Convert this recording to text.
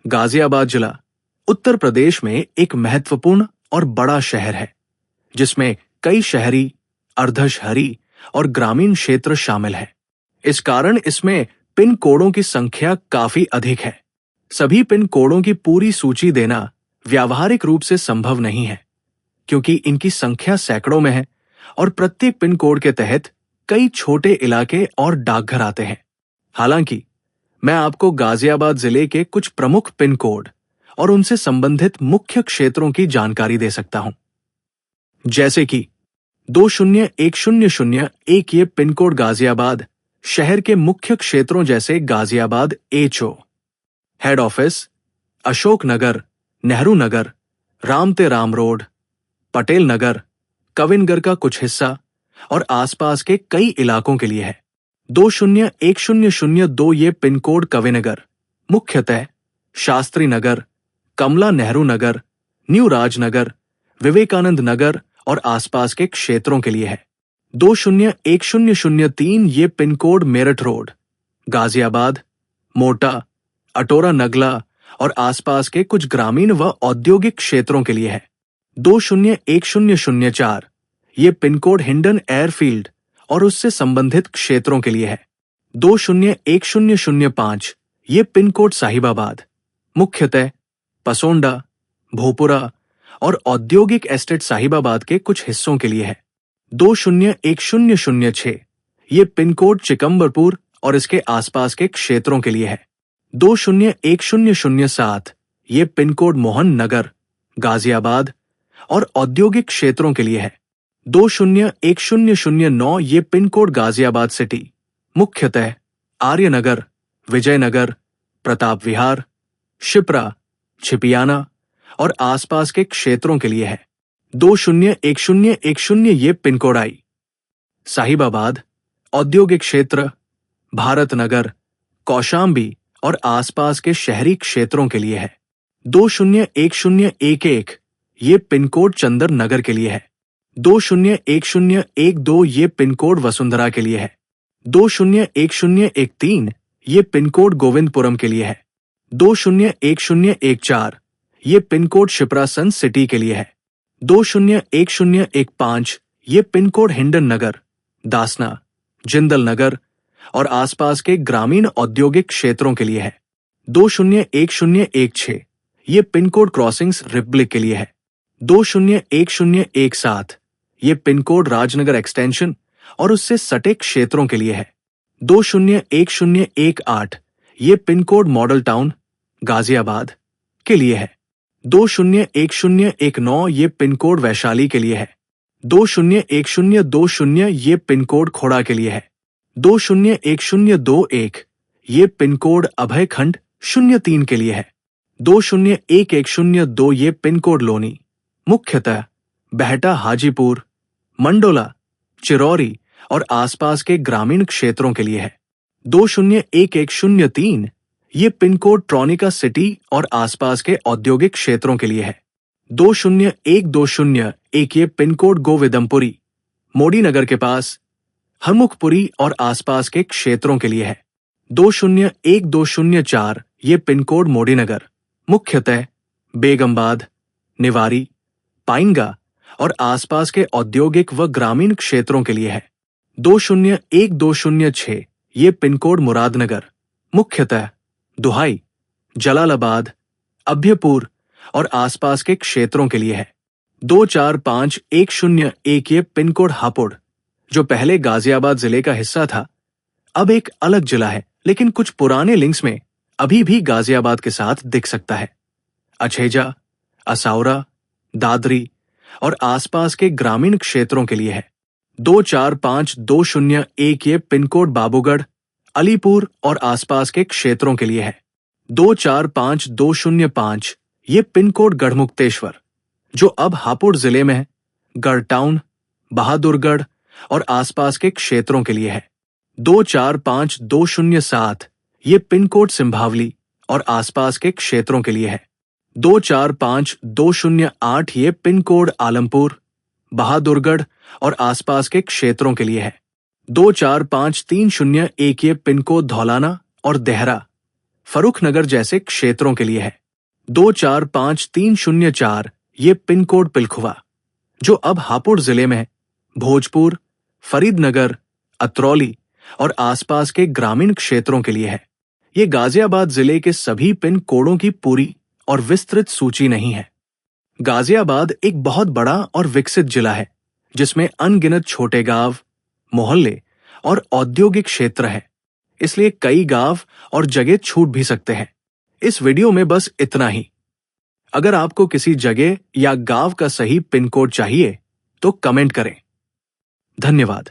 गाजियाबाद जिला उत्तर प्रदेश में एक महत्वपूर्ण और बड़ा शहर है, जिसमें कई शहरी, अर्धशहरी और ग्रामीण क्षेत्र शामिल हैं। इस कारण इसमें पिन कोडों की संख्या काफी अधिक है। सभी पिन कोडों की पूरी सूची देना व्यावहारिक रूप से संभव नहीं है, क्योंकि इनकी संख्या सैकड़ों में है और प्रत्येक पिन कोड के तहत कई छोटे इलाके और डाकघर आते हैं। हालांकि मैं आपको गाजियाबाद जिले के कुछ प्रमुख पिन कोड और उनसे संबंधित मुख्य क्षेत्रों की जानकारी दे सकता हूं। जैसे कि 201001 ये पिन कोड गाजियाबाद शहर के मुख्य क्षेत्रों जैसे Ghaziabad HO, head office, Ashok Nagar, Nehru Nagar, Ramteram road, Patel Nagar, Kavi Nagar का कुछ हिस्सा और आसपास के कई इलाकों के लिए है। 201002 ये पिन कोड कविनगर मुख्यतः शास्त्री नगर, कमला नेहरू नगर, न्यू राजनगर, विवेकानंद नगर और आसपास के क्षेत्रों के लिए है। 201003 ये pin code Meerut road, Ghaziabad, मोटा, अटोरा नगला और आसपास के कुछ ग्रामीण व औद्योगिक क्षेत्रों के लिए है। 201004 ये पिन कोड हिंडन एयरफील्ड और उससे संबंधित क्षेत्रों के लिए है। 201005 ये पिन कोड साहिबाबाद मुख्यतः पसोंडा, भोपुरा और औद्योगिक एस्टेट साहिबाबाद के कुछ हिस्सों के लिए है। 201006 ये पिन कोड चिकंबरपुर और इसके आसपास के क्षेत्रों के लिए है। 201007 ये पिन कोड मोहन नगर, गाजियाबाद और औद्योगिक क्षेत्रों के लिए है। 201009 ये पिन कोड गाजियाबाद सिटी मुख्यतः आर्यनगर, विजयनगर, प्रताप विहार, शिप्रा, छिपियाना और आसपास के क्षेत्रों के लिए है। 201010 ये पिन कोड आई साहिबाबाद, औद्योगिक क्षेत्र, भारत नगर, कौशाम्बी और आसपास के शहरी क्षेत्रों के लिए है। 201011 ये पिन कोड चंदर नगर के लिए है। 201012 ये पिन कोड वसुंधरा के लिए है। 201013 ये पिन कोड गोविंदपुरम के लिए है। 201014 ये पिन कोड शिप्रासन सिटी के लिए है। 201015 ये पिन कोड हिंडन नगर, दासना, जिंदल नगर और आसपास के ग्रामीण औद्योगिक क्षेत्रों के लिए है। 201016 ये पिन कोड क्रॉसिंग्स रिपब्लिक के लिए है। 201017 ये पिन कोड राजनगर एक्सटेंशन और उससे सटे क्षेत्रों के लिए है। 201018 ये pin code model town, Ghaziabad के लिए है। 201019 ये पिन कोड वैशाली के लिए है। 201020 ये पिन कोड खोड़ा के लिए है। 201021 ये पिन कोड अभय खंड 03 के लिए है। 201102 ये पिन कोड लोनी मुख्यतः बहटा, हाजीपुर, मंडोला, चिरौरी और आसपास के ग्रामीण क्षेत्रों के लिए है। 201103 ये पिन कोड ट्रॉनिका सिटी और आसपास के औद्योगिक क्षेत्रों के लिए है। 201201 ये पिन कोड गोविदमपुरी, मोडी नगर के पास, हरमुखपुरी और आसपास के क्षेत्रों के लिए है। 201204 ये पिन कोड मोडी नगर मुख्यतः बेगमबाद, निवारी, पाइंगा और आसपास के औद्योगिक व ग्रामीण क्षेत्रों के लिए है। 201206 ये पिन कोड मुरादनगर मुख्यतः दुहाई, जलालाबाद, अभ्यपुर और आसपास के क्षेत्रों के लिए है। 24510 ये पिन कोड हापुड़, जो पहले गाजियाबाद जिले का हिस्सा था, अब एक अलग जिला है, लेकिन कुछ पुराने लिंक्स में अभी भी गाजियाबाद के साथ दिख सकता है। अछेजा, असाउरा, दादरी और आसपास के ग्रामीण क्षेत्रों के लिए है। 24520 ये पिन कोड बाबूगढ़, अलीपुर और आसपास के क्षेत्रों के लिए है। 24520 ये पिन कोड गढ़मुक्तेश्वर, जो अब हापुड़ जिले में है, गढ़ टाउन, बहादुरगढ़ और आसपास के क्षेत्रों के लिए है। 24520 ये पिन कोड सिंभावली और आसपास के क्षेत्रों के लिए है। 24520 ये पिन कोड आलमपुर, बहादुरगढ़ और आसपास के क्षेत्रों के लिए है। 24530 ये पिन कोड धौलाना और देहरा, फर्रुखनगर जैसे क्षेत्रों के लिए है। 245304 ये पिन कोड पिलखुवा, जो अब हापुड़ जिले में है, भोजपुर, फरीदनगर, अतरौली और आसपास के ग्रामीण क्षेत्रों के लिए है। ये गाजियाबाद जिले के सभी पिन कोडों की पूरी और विस्तृत सूची नहीं है। गाजियाबाद एक बहुत बड़ा और विकसित जिला है, जिसमें अनगिनत छोटे गांव, मोहल्ले और औद्योगिक क्षेत्र हैं। इसलिए कई गांव और जगह छूट भी सकते हैं। इस वीडियो में बस इतना ही। अगर आपको किसी जगह या गांव का सही पिन कोड चाहिए तो कमेंट करें। धन्यवाद।